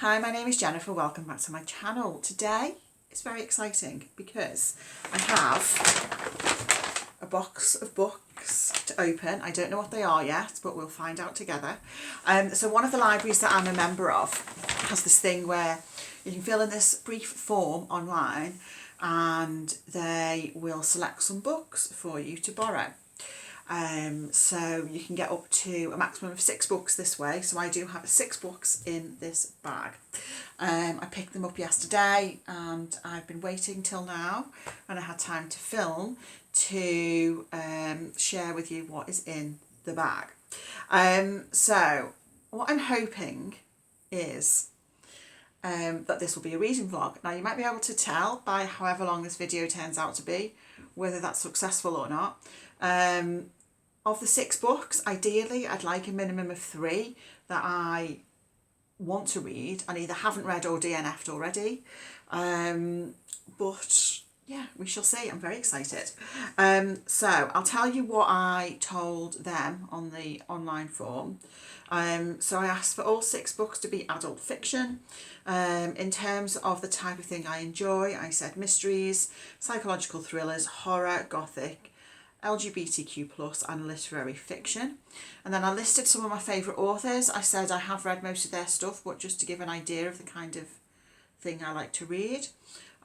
Hi, my name is Jennifer. Welcome back to my channel. Today is very exciting because I have a box of books to open. I don't know what they are yet, but we'll find out together. So one of the libraries that I'm a member of has this thing where you can fill in this brief form online and they will select some books for you to borrow. So you can get up to a maximum of 6 books this way. So I do have 6 books in this bag. I picked them up yesterday and I've been waiting till now when I had time to film to share with you what is in the bag. So what I'm hoping is that this will be a reading vlog. Now you might be able to tell by however long this video turns out to be whether that's successful or not. Of the 6 books, ideally I'd like a minimum of 3 that I want to read and either haven't read or DNF'd already. But yeah, we shall see. I'm very excited. So I'll tell you what I told them on the online form. So I asked for all 6 books to be adult fiction. In terms of the type of thing I enjoy, I said mysteries, psychological thrillers, horror, gothic, LGBTQ+ and literary fiction. And then I listed some of my favourite authors. I said I have read most of their stuff, but just to give an idea of the kind of thing I like to read.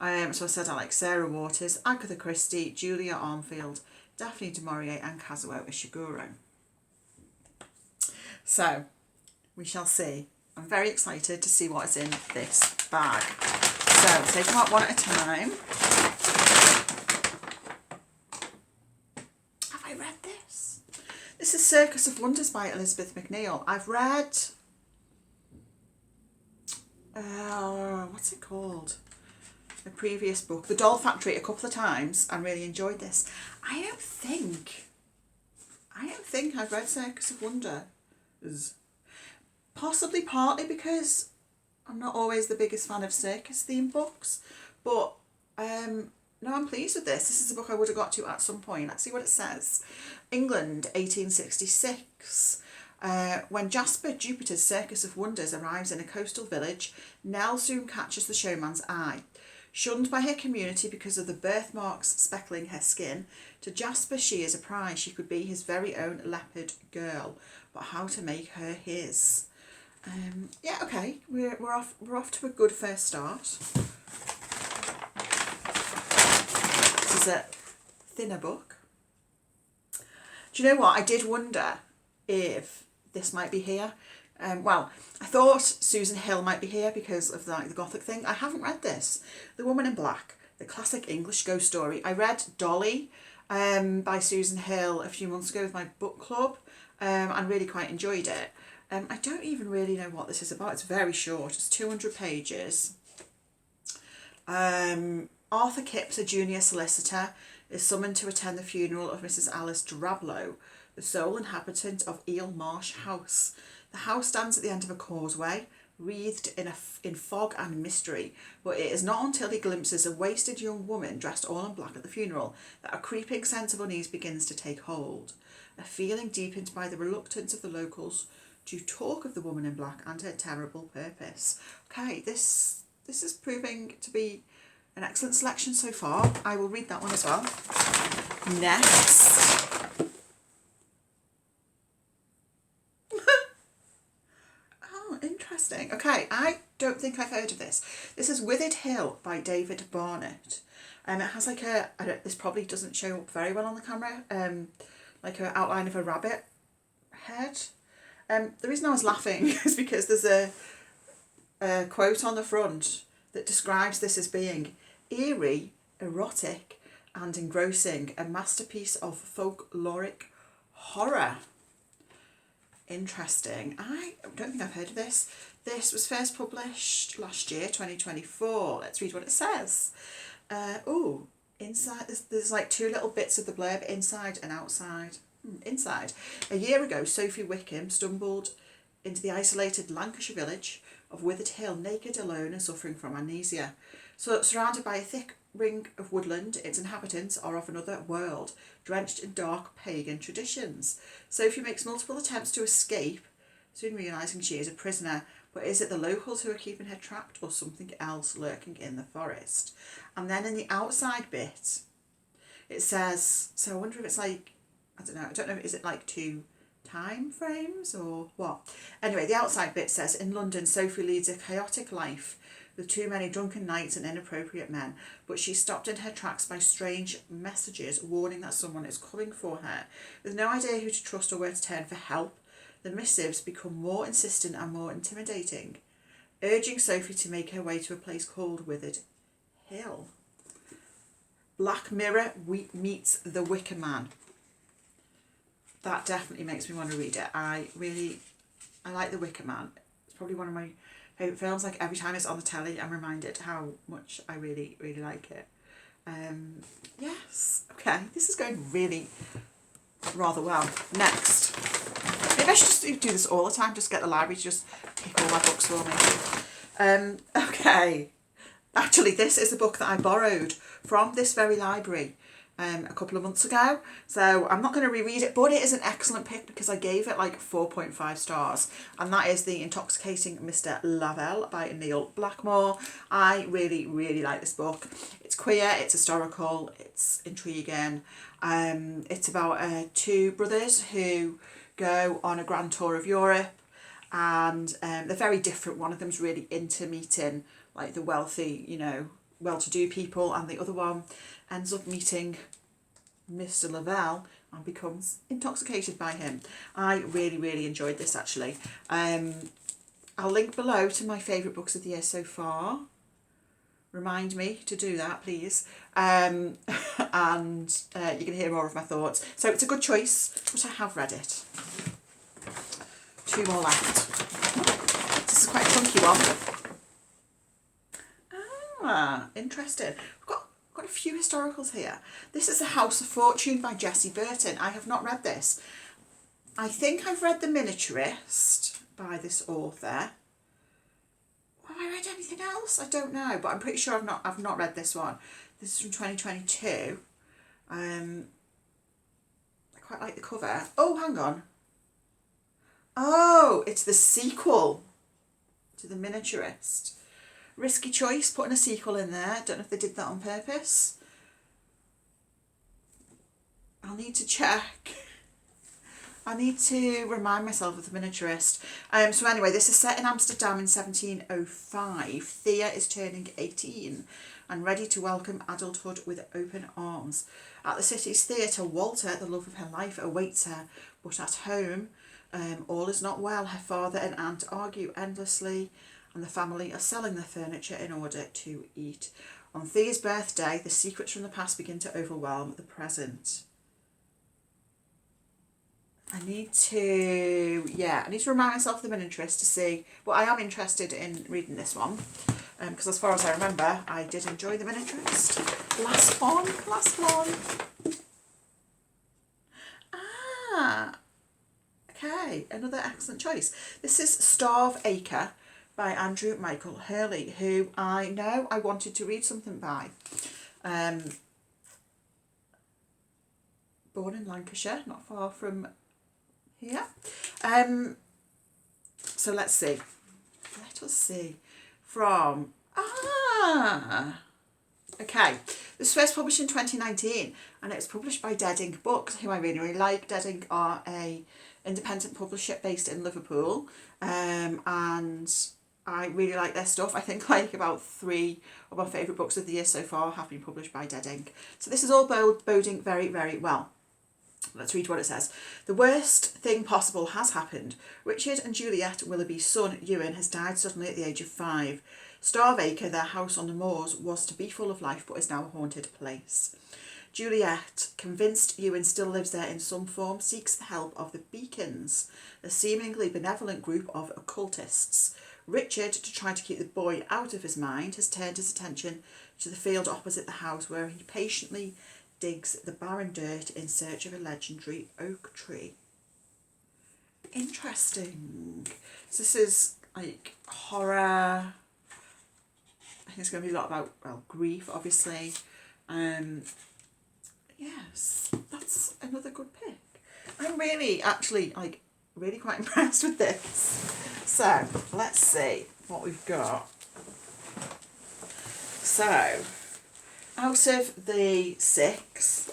So I said I like Sarah Waters, Agatha Christie, Julia Armfield, Daphne du Maurier and Kazuo Ishiguro. So we shall see. I'm very excited to see what is in this bag. So take them out one at a time. This is Circus of Wonders by Elizabeth Macneal. I've read, what's it called? The previous book, The Doll Factory, a couple of times and really enjoyed this. I don't think I've read Circus of Wonders. Possibly partly because I'm not always the biggest fan of circus themed books, but no, I'm pleased with this. This is a book I would have got to at some point. Let's see what it says. England, 1866. When Jasper Jupiter's Circus of Wonders arrives in a coastal village, Nell soon catches the showman's eye. Shunned by her community because of the birthmarks speckling her skin, to Jasper she is a prize. She could be his very own leopard girl. But how to make her his? Yeah, okay. We're off to a good first start. This is a thinner book. Do you know what? I did wonder if this might be here. Well, I thought Susan Hill might be here because of the gothic thing. I haven't read this. The Woman in Black, the classic English ghost story. I read Dolly by Susan Hill a few months ago with my book club and really quite enjoyed it. I don't even really know what this is about. It's very short. It's 200 pages. Arthur Kipps, a junior solicitor, is summoned to attend the funeral of Mrs. Alice Drablow, the sole inhabitant of Eel Marsh House. The house stands at the end of a causeway, wreathed in fog and mystery, but it is not until he glimpses a wasted young woman dressed all in black at the funeral that a creeping sense of unease begins to take hold, a feeling deepened by the reluctance of the locals to talk of the woman in black and her terrible purpose. Okay, this is proving to be an excellent selection so far. I will read that one as well. Next. Oh, interesting. Okay, I don't think I've heard of this. This is Withered Hill by David Barnett. And it has like this probably doesn't show up very well on the camera, like an outline of a rabbit head. The reason I was laughing is because there's a quote on the front that describes this as being eerie, erotic and engrossing, a masterpiece of folkloric horror. Interesting. I don't think I've heard of this. This was first published last year, 2024. Let's read what it says. Oh, inside, there's like 2 little bits of the blurb, inside and outside. Inside. A year ago, Sophie Wickham stumbled into the isolated Lancashire village of Withered Hill, naked, alone and suffering from amnesia. So, surrounded by a thick ring of woodland, its inhabitants are of another world, drenched in dark pagan traditions. Sophie makes multiple attempts to escape, soon realising she is a prisoner, But is it the locals who are keeping her trapped or something else lurking in the forest? And then in the outside bit, it says, so I wonder if it's like, I don't know, is it like 2 time frames or what? Anyway, the outside bit says, in London, Sophie leads a chaotic life with too many drunken nights and inappropriate men, but she's stopped in her tracks by strange messages warning that someone is coming for her. With no idea who to trust or where to turn for help, the missives become more insistent and more intimidating, urging Sophie to make her way to a place called Withered Hill. Black Mirror meets The Wicker Man. That definitely makes me want to read it. I like The Wicker Man. It's probably one of my favourite films. Like every time it's on the telly, I'm reminded how much I really, really like it. Yes. Okay, this is going really rather well. Next. Maybe I should just do this all the time, just get the library to just pick all my books for me. Okay. Actually, this is a book that I borrowed from this very library a couple of months ago. So I'm not going to reread it, but it is an excellent pick because I gave it like 4.5 stars. And that is the Intoxicating Mr. Lavelle by Neil Blackmore. I really, really like this book. It's queer, it's historical, it's intriguing. It's about 2 brothers who go on a grand tour of Europe, and they're very different. One of them's really into meeting like the wealthy, you know, well-to-do people, and the other one ends up meeting Mr. Lavelle and becomes intoxicated by him. I really, really enjoyed this actually. I'll link below to my favourite books of the year so far. Remind me to do that, please. And you can hear more of my thoughts. So it's a good choice, but I have read it. 2 more left. This is quite a chunky one. Ah, interesting. I've got a few historicals here. This is The House of Fortune by Jessie Burton. I have not read this. I think I've read The Miniaturist by this author. Have I read anything else? I don't know, but I'm pretty sure I've not read this one. This is from 2022. I quite like the cover. Oh, hang on. Oh, it's the sequel to The Miniaturist. Risky choice, putting a sequel in there. Don't know if they did that on purpose. I'll need to check. I need to remind myself of The Miniaturist. So anyway, this is set in Amsterdam in 1705. Thea is turning 18 and ready to welcome adulthood with open arms. At the city's theatre, Walter, the love of her life, awaits her. But at home, all is not well. Her father and aunt argue endlessly, and the family are selling their furniture in order to eat. On Thea's birthday, the secrets from the past begin to overwhelm the present. I need to remind myself of The Miniaturist to see. Well, I am interested in reading this one because as far as I remember, I did enjoy The Miniaturist. Last one. Ah, okay, another excellent choice. This is Starve Acre by Andrew Michael Hurley, who I know I wanted to read something by. Born in Lancashire, not far from here. So let's see. Let us see. From okay. This was first published in 2019 and it was published by Dead Ink Books, who I really, really like. Dead Ink are a independent publisher based in Liverpool, and I really like their stuff. I think like about 3 of my favourite books of the year so far have been published by Dead Ink. So this is all boding very, very well. Let's read what it says. The worst thing possible has happened. Richard and Juliet Willoughby's son, Ewan, has died suddenly at the age of 5. Starve Acre, their house on the moors, was to be full of life but is now a haunted place. Juliet, convinced Ewan still lives there in some form, seeks the help of the Beacons, a seemingly benevolent group of occultists. Richard, to try to keep the boy out of his mind, has turned his attention to the field opposite the house, where he patiently digs the barren dirt in search of a legendary oak tree. Interesting. So this is like horror. I think it's going to be a lot about, well, grief, obviously. Yes, that's another good pick. I'm really actually like really quite impressed with this. So let's see what we've got. So out of the 6,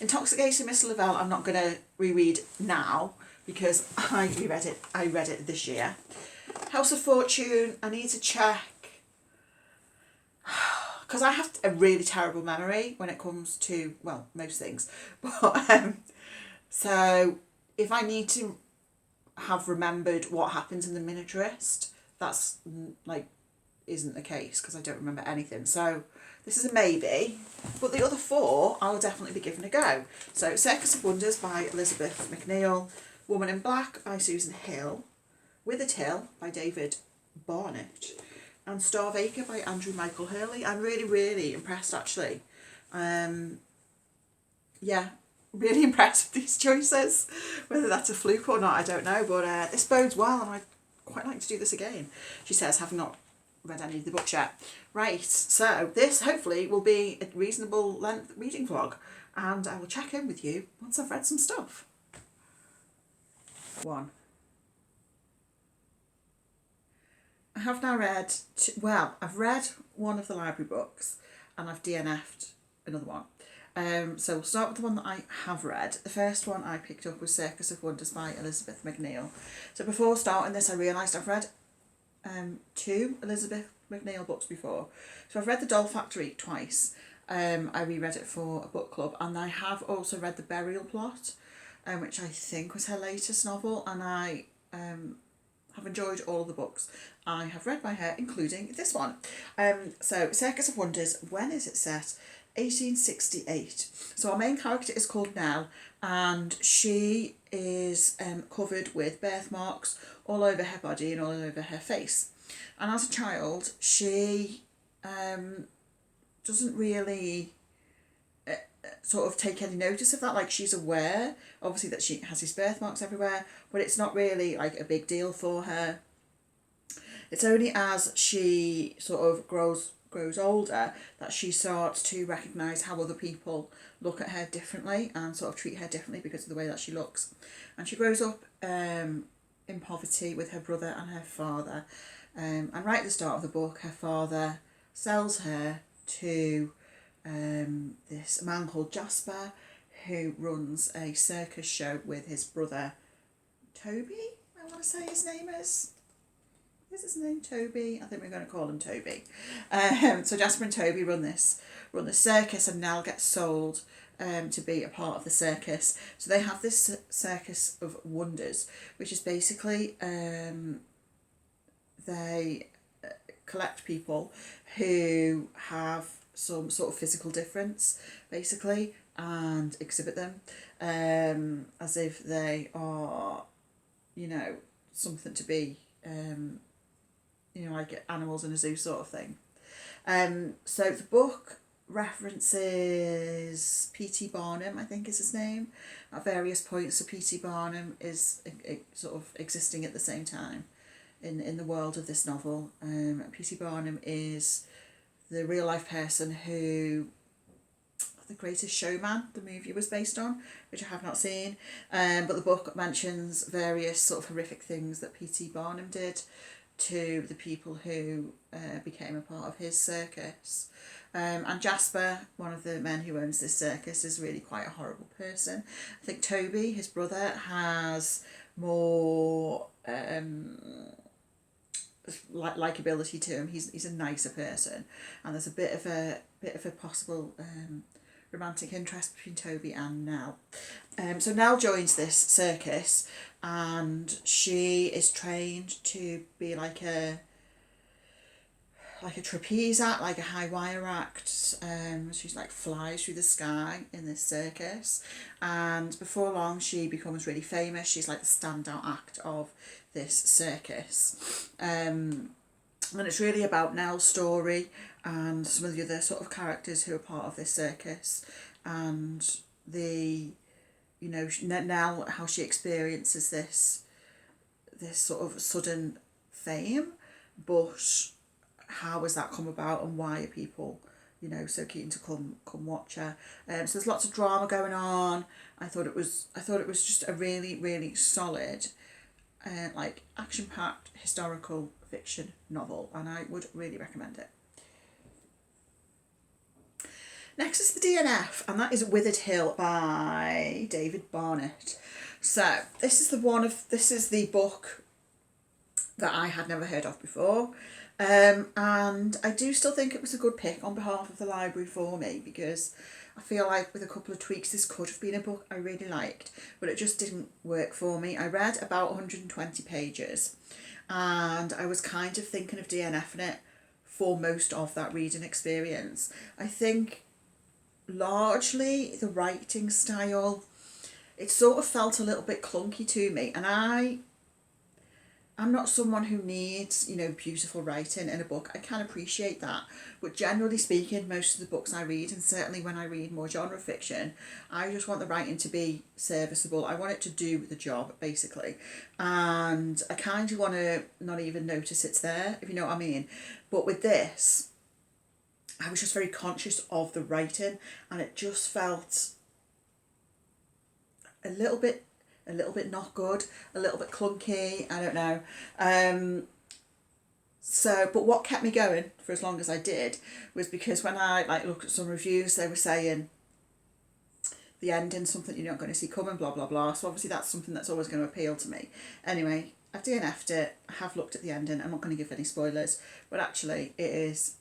Intoxicating Miss Lavelle I'm not going to reread now because I read it this year. House of Fortune, I need to check because I have a really terrible memory when it comes to, well, most things. But so if I need to have remembered what happens in the miniaturist, that's like isn't the case because I don't remember anything. So this is a maybe, but the other 4 I'll definitely be giving a go. So Circus of Wonders by Elizabeth Macneal, Woman in Black by Susan Hill, Withered by David Barnett, and Star of Acre by Andrew Michael Hurley. I'm really, really impressed actually. Yeah, really impressed with these choices. Whether that's a fluke or not, I don't know, but this bodes well and I'd quite like to do this again, she says, having not read any of the books yet. Right, so this hopefully will be a reasonable length reading vlog and I will check in with you once I've read some stuff. 1. I have now read, I've read one of the library books and I've DNF'd another one. So we'll start with the one that I have read. The first one I picked up was Circus of Wonders by Elizabeth Macneal. So before starting this I realised I've read 2 Elizabeth Macneal books before. So I've read The Doll Factory twice. I reread it for a book club, and I have also read The Burial Plot, which I think was her latest novel, and I have enjoyed all the books I have read by her, including this one. So Circus of Wonders, when is it set? 1868. So our main character is called Nell, and she is covered with birthmarks all over her body and all over her face. And as a child, she doesn't really sort of take any notice of that. Like, she's aware, obviously, that she has these birthmarks everywhere, but it's not really like a big deal for her. It's only as she sort of grows older that she starts to recognise how other people look at her differently and sort of treat her differently because of the way that she looks. And she grows up in poverty with her brother and her father. And right at the start of the book, her father sells her to this man called Jasper, who runs a circus show with his brother Toby, I want to say his name is. Is his name Toby? I think we're going to call him Toby. So Jasper and Toby run this circus, and Nell gets sold to be a part of the circus. So they have this Circus of Wonders, which is basically they collect people who have some sort of physical difference, basically, and exhibit them as if they are, you know, something to be, you know, like animals in a zoo sort of thing. So the book references P.T. Barnum, I think is his name, at various points. So P.T. Barnum is sort of existing at the same time in the world of this novel. P.T. Barnum is the real life person who The Greatest Showman, the movie, was based on, which I have not seen. But the book mentions various sort of horrific things that P.T. Barnum did to the people who became a part of his circus. And Jasper, one of the men who owns this circus, is really quite a horrible person. I think Toby, his brother, has more likability to him. He's a nicer person, and there's a bit of a possible romantic interest between Toby and Nell. So Nell joins this circus, and she is trained to be like a trapeze act, like a high wire act. She's like flies through the sky in this circus, and before long she becomes really famous. She's like the standout act of this circus. And it's really about Nell's story and some of the other sort of characters who are part of this circus, and the, you know, Nell, how she experiences this sort of sudden fame, but how has that come about, and why are people, you know, so keen to come watch her. So there's lots of drama going on. I thought it was just a really, really solid like action-packed historical fiction novel, and I would really recommend it. Next is the DNF, and that is Withered by David Barnett. So this is the book that I had never heard of before, and I do still think it was a good pick on behalf of the library for me, because I feel like with a couple of tweaks this could have been a book I really liked, but it just didn't work for me. I read about 120 pages and I was kind of thinking of DNFing it for most of that reading experience. I think largely the writing style, it sort of felt a little bit clunky to me, and I'm not someone who needs, beautiful writing in a book. I can appreciate that. But generally speaking, most of the books I read, and certainly when I read more genre fiction, I just want the writing to be serviceable. I want it to do the job, basically. And I kind of want to not even notice it's there, if you know what I mean. But with this, I was just very conscious of the writing, and it just felt a little bit not good, a little bit clunky, I don't know. But what kept me going for as long as I did was because when I looked at some reviews, they were saying the ending's something you're not going to see coming, blah, blah, blah. So obviously that's something that's always going to appeal to me. Anyway, I've DNF'd it, I have looked at the ending, I'm not going to give any spoilers, but actually it is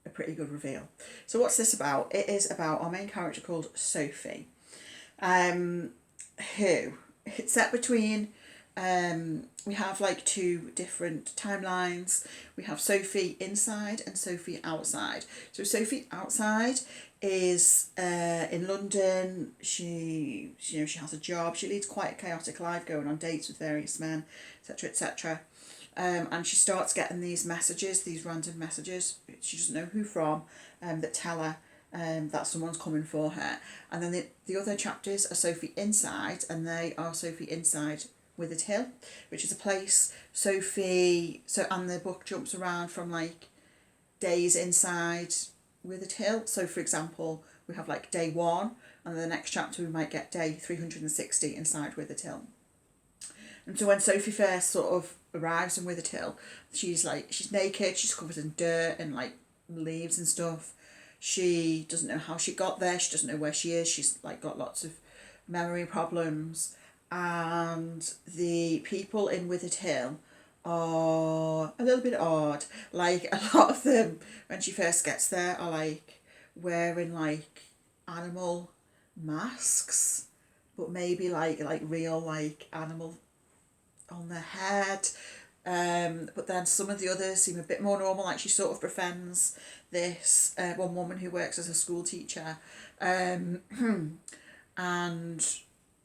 a pretty good reveal. So what's this about? It is about our main character called Sophie, who... It's set between, we have two different timelines. We have Sophie inside and Sophie outside. So Sophie outside is in London. She has a job. She leads quite a chaotic life, going on dates with various men, etc., etc. And she starts getting these random messages, she doesn't know who from, that tell her that someone's coming for her. And then the other chapters are Sophie inside, and they are Sophie inside Withered Hill, which is a place and the book jumps around from days inside Withered Hill. So for example, we have day 1, and then the next chapter we might get day 360 inside Withered Hill. And so when Sophie first sort of arrives in Withered Hill, she's naked, she's covered in dirt and leaves and stuff. She doesn't know how she got there. She doesn't know where she is. She's got lots of memory problems. And the people in Withered Hill are a little bit odd. A lot of them, when she first gets there, are wearing animal masks, but maybe real animal on their head. But then some of the others seem a bit more normal. She sort of befriends this one woman who works as a school teacher, and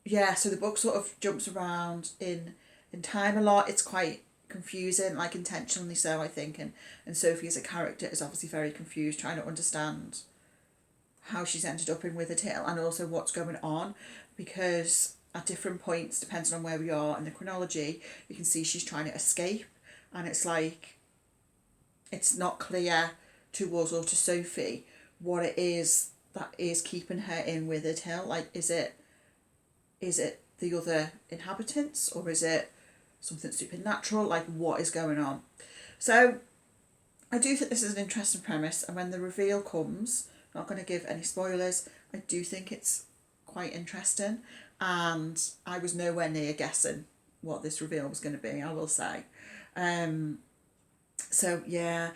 yeah, so the book sort of jumps around in time a lot. It's quite confusing, intentionally so, I think, and Sophie as a character is obviously very confused, trying to understand how she's ended up in Withered Hill and also what's going on, because at different points, depending on where we are in the chronology, you can see she's trying to escape, and it's it's not clear to us or to Sophie what it is that is keeping her in Withered Hill. Is it the other inhabitants, or is it something supernatural? What is going on? So I do think this is an interesting premise, and when the reveal comes, I'm not going to give any spoilers, I do think it's quite interesting, and I was nowhere near guessing what this reveal was going to be, I will say. So yeah,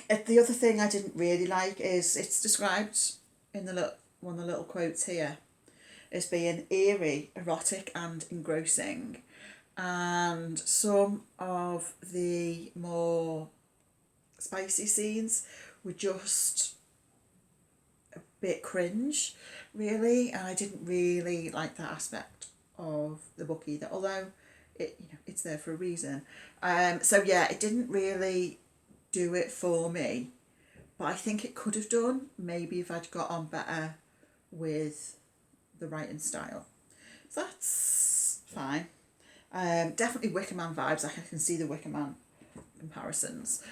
the other thing I didn't really like is it's described in one of the little quotes here as being eerie, erotic and engrossing, and some of the more spicy scenes were just a bit cringe, really, and I didn't really like that aspect of the book either, although it's there for a reason. So yeah, it didn't really do it for me, but I think it could have done, maybe if I'd got on better with the writing style. So that's fine. Definitely Wicker Man vibes. I can see the Wicker Man comparisons.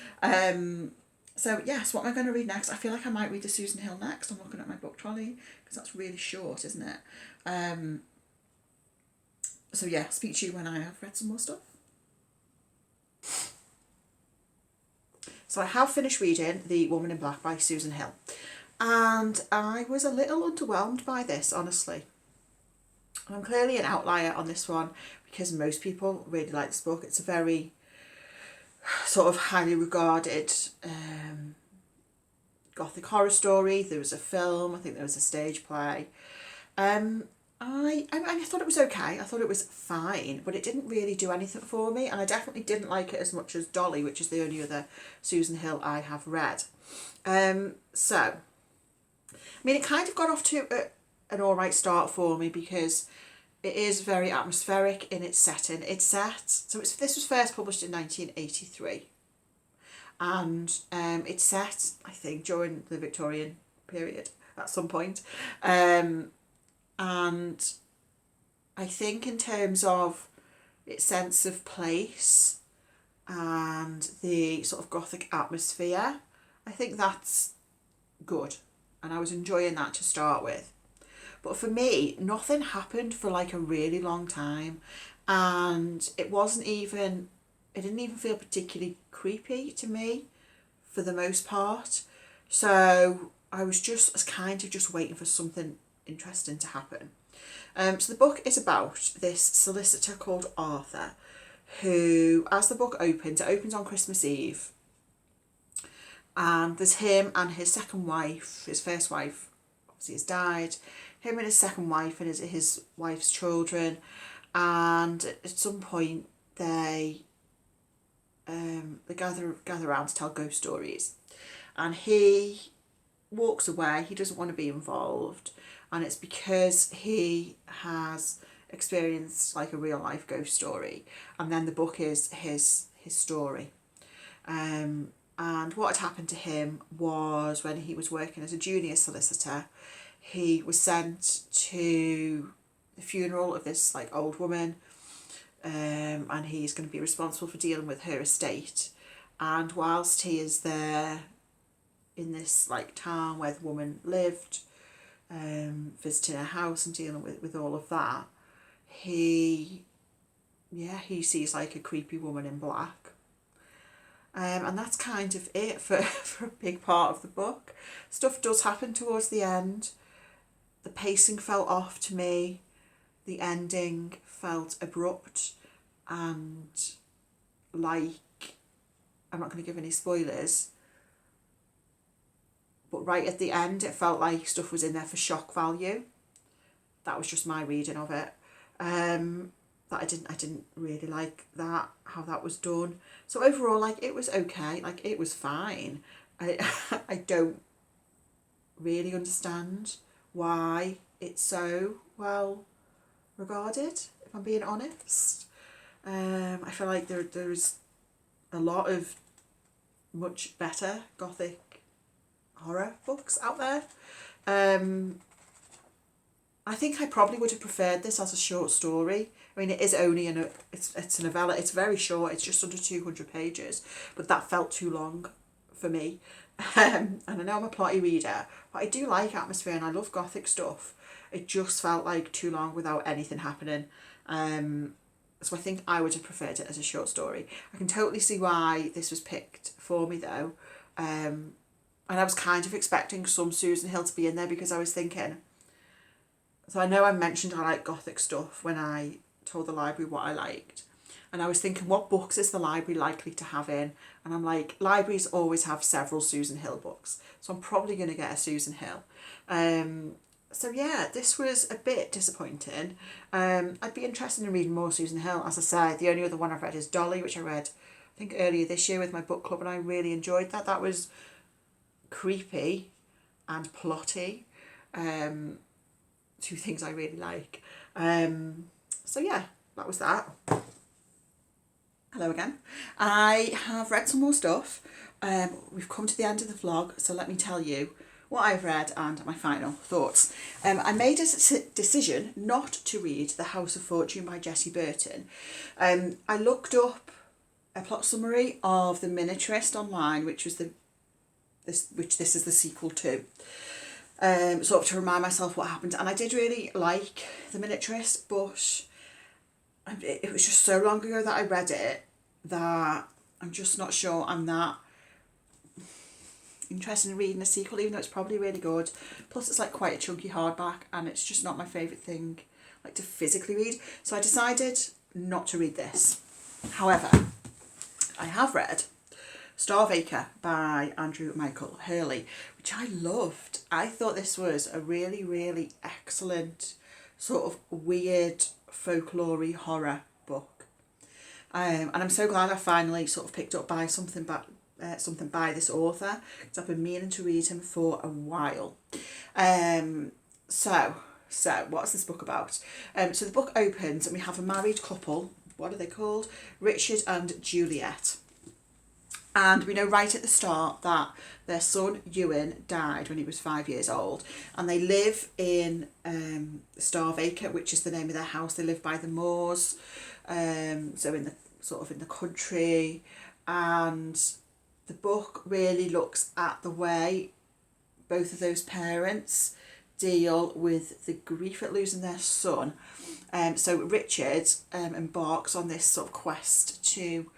So yes, what am I going to read next? I feel like I might read the Susan Hill next. I'm looking at my book trolley because that's really short, isn't it? So yeah, speak to you when I have read some more stuff. So I have finished reading The Woman in Black by Susan Hill, and I was a little underwhelmed by this, honestly. I'm clearly an outlier on this one because most people really like this book. It's a very sort of highly regarded gothic horror story. There was a film, I think there was a stage play. I thought it was okay. I thought it was fine, but it didn't really do anything for me, and I definitely didn't like it as much as Dolly, which is the only other Susan Hill I have read. So, I mean, it kind of got off to an alright start for me because it is very atmospheric in its setting. It's set, so this was first published in 1983, and it's set, I think, during the Victorian period at some point. And I think in terms of its sense of place and the sort of gothic atmosphere, I think that's good, and I was enjoying that to start with. But for me, nothing happened for like a really long time, and it didn't even feel particularly creepy to me for the most part. So I was kind of just waiting for something interesting to happen. So the book is about this solicitor called Arthur, who, as the book opens, it opens on Christmas Eve, and there's him and his second wife. His first wife obviously has died. Him and his second wife and his wife's children, and at some point they gather around to tell ghost stories, and he walks away. He doesn't want to be involved, and it's because he has experienced like a real life ghost story, and then the book is his story. And what had happened to him was, when he was working as a junior solicitor, he was sent to the funeral of this like old woman, and he's going to be responsible for dealing with her estate. And whilst he is there in this like town where the woman lived, visiting her house and dealing with all of that, he sees like a creepy woman in black. And that's kind of it for a big part of the book. Stuff does happen towards the end. The pacing fell off to me. The ending felt abrupt, and like, I'm not going to give any spoilers, but right at the end it felt like stuff was in there for shock value. That was just my reading of it. That I didn't really like that, how that was done. So overall, like, it was okay, like it was fine. I don't really understand why it's so well regarded, if I'm being honest. I feel like there's a lot of much better gothic horror books out there. I think I probably would have preferred this as a short story. I mean, it is only it's a novella. It's very short. It's just under 200 pages, but that felt too long for me. And I know I'm a plotty reader, but I do like atmosphere and I love gothic stuff. It just felt like too long without anything happening. So I think I would have preferred it as a short story. I can totally see why this was picked for me though. And I was kind of expecting some Susan Hill to be in there, because I was thinking, so I know I mentioned I like gothic stuff when I told the library what I liked. And I was thinking, what books is the library likely to have in? And I'm like, libraries always have several Susan Hill books, so I'm probably going to get a Susan Hill. So yeah, this was a bit disappointing. I'd be interested in reading more Susan Hill. As I said, the only other one I've read is Dolly, which I read, I think, earlier this year with my book club, and I really enjoyed that. That was creepy and plotty. Two things I really like. So yeah, that was that. Hello again. I have read some more stuff. We've come to the end of the vlog, so let me tell you what I've read and my final thoughts. I made a decision not to read The House of Fortune by Jessie Burton. I looked up a plot summary of The Miniaturist online, which was this is the sequel to. Sort of to remind myself what happened, and I did really like The Miniaturist, but it was just so long ago that I read it that I'm just not sure I'm that interested in reading a sequel, even though it's probably really good. Plus it's like quite a chunky hardback, and it's just not my favourite thing like to physically read. So I decided not to read this. However, I have read Star of Acre by Andrew Michael Hurley, which I loved. I thought this was a really, really excellent sort of weird folklore horror book. And I'm so glad I finally sort of picked up by something by this author, because I've been meaning to read him for a while. So what's this book about? So the book opens and we have a married couple. What are they called? Richard and Juliet. And we know right at the start that their son Ewan died when he was 5 years old, and they live in Star of Acre, which is the name of their house. They live by the moors, so in the country. And the book really looks at the way both of those parents deal with the grief at losing their son. So Richard embarks on this sort of quest to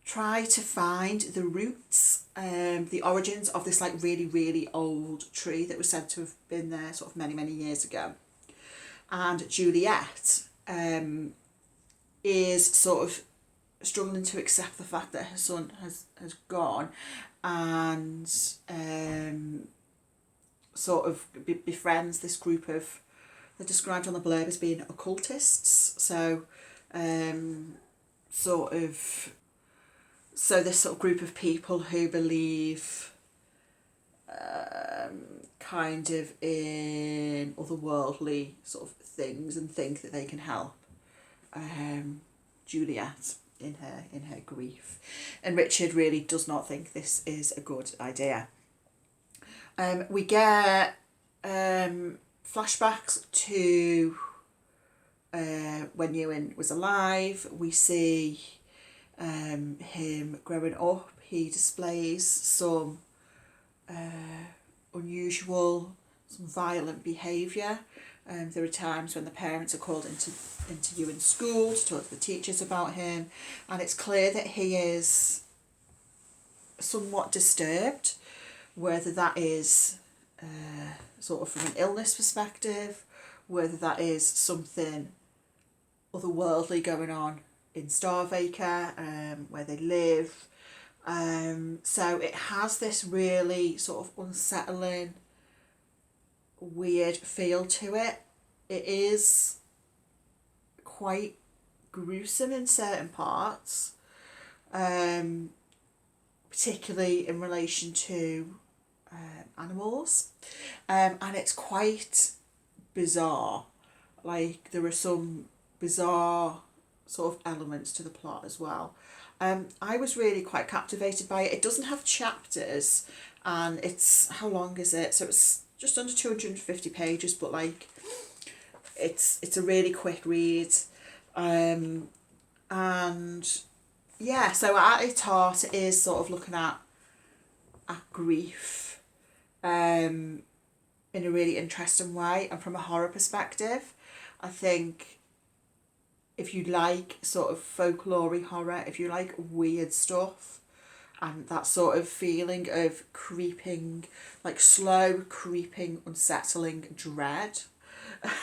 try to find the roots, the origins of this like really, really old tree that was said to have been there sort of many, many years ago. And Juliet is sort of struggling to accept the fact that her son has gone, and sort of befriends this group of, they're described on the blurb as being occultists. So so this sort of group of people who believe kind of in otherworldly sort of things and think that they can help Juliet in her grief. And Richard really does not think this is a good idea. We get flashbacks to when Ewan was alive. We see him growing up. He displays some unusual, some violent behaviour. There are times when the parents are called into Ewan's school to talk to the teachers about him, and it's clear that he is somewhat disturbed, whether that is sort of from an illness perspective, whether that is something otherworldly going on in Star of Acre, where they live. So it has this really sort of unsettling, weird feel to it. It is quite gruesome in certain parts, particularly in relation to animals, and it's quite bizarre. Like, there are some bizarre sort of elements to the plot as well. I was really quite captivated by it. It doesn't have chapters, and it's, how long is it? So it's just under 250 pages, but like it's a really quick read. And yeah, so at its heart it is sort of looking at grief in a really interesting way, and from a horror perspective. I think if you like sort of folklore horror, if you like weird stuff and that sort of feeling of creeping, like slow creeping, unsettling dread,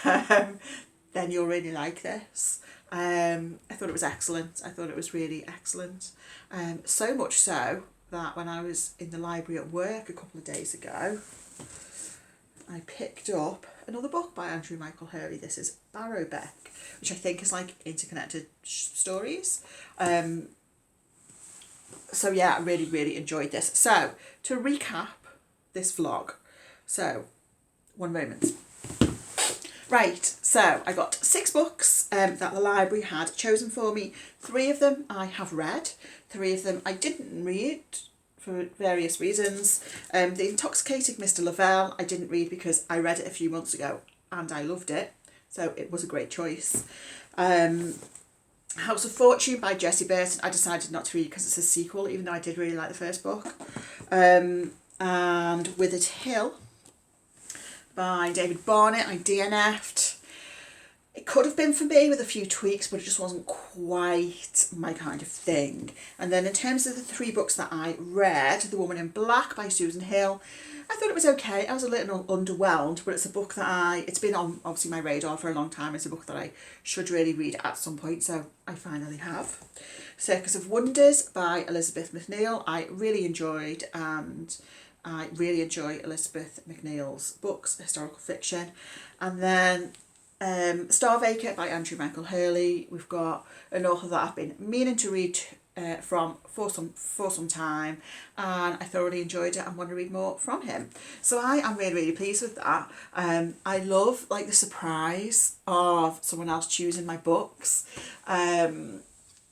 then you'll really like this. I thought it was excellent. I thought it was really excellent. So much so that when I was in the library at work a couple of days ago, I picked up another book by Andrew Michael Hurley. This is Barrowbeck, which I think is like interconnected stories. So yeah, I really, really enjoyed this. So to recap this vlog, so one moment. Right, so I got 6 books that the library had chosen for me. 3 of them I have read, 3 of them I didn't read for various reasons. The Intoxicating Mr. Lavelle I didn't read because I read it a few months ago and I loved it, so it was a great choice. House of Fortune by Jessie Burton I decided not to read because it's a sequel, even though I did really like the first book. And Withered by David Barnett I DNF'd. It could have been for me with a few tweaks, but it just wasn't quite my kind of thing. And then in terms of the 3 books that I read, The Woman in Black by Susan Hill, I thought it was okay. I was a little underwhelmed, but it's a book that it's been on obviously my radar for a long time. It's a book that I should really read at some point, so I finally have. Circus of Wonders by Elizabeth Macneal, I really enjoyed, and I really enjoy Elizabeth Macneal's books, historical fiction. And then Star of Acre by Andrew Michael Hurley. We've got an author that I've been meaning to read from for some time, and I thoroughly enjoyed it and want to read more from him. So I am really pleased with that. I love like the surprise of someone else choosing my books, and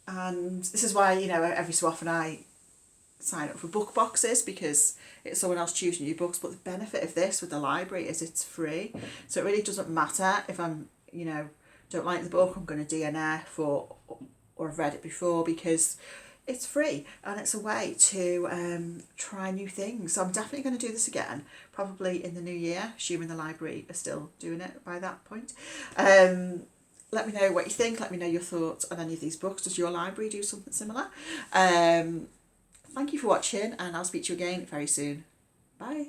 this is why, you know, every so often I sign up for book boxes, because it's someone else choosing your books. But the benefit of this with the library is it's free, so it really doesn't matter if I'm, you know, don't like the book, I'm going to DNF or I've read it before, because it's free and it's a way to try new things. So I'm definitely going to do this again, probably in the new year, assuming the library are still doing it by that point. Let me know what you think. Let me know your thoughts on any of these books. Does your library do something similar? Thank you for watching, and I'll speak to you again very soon. Bye.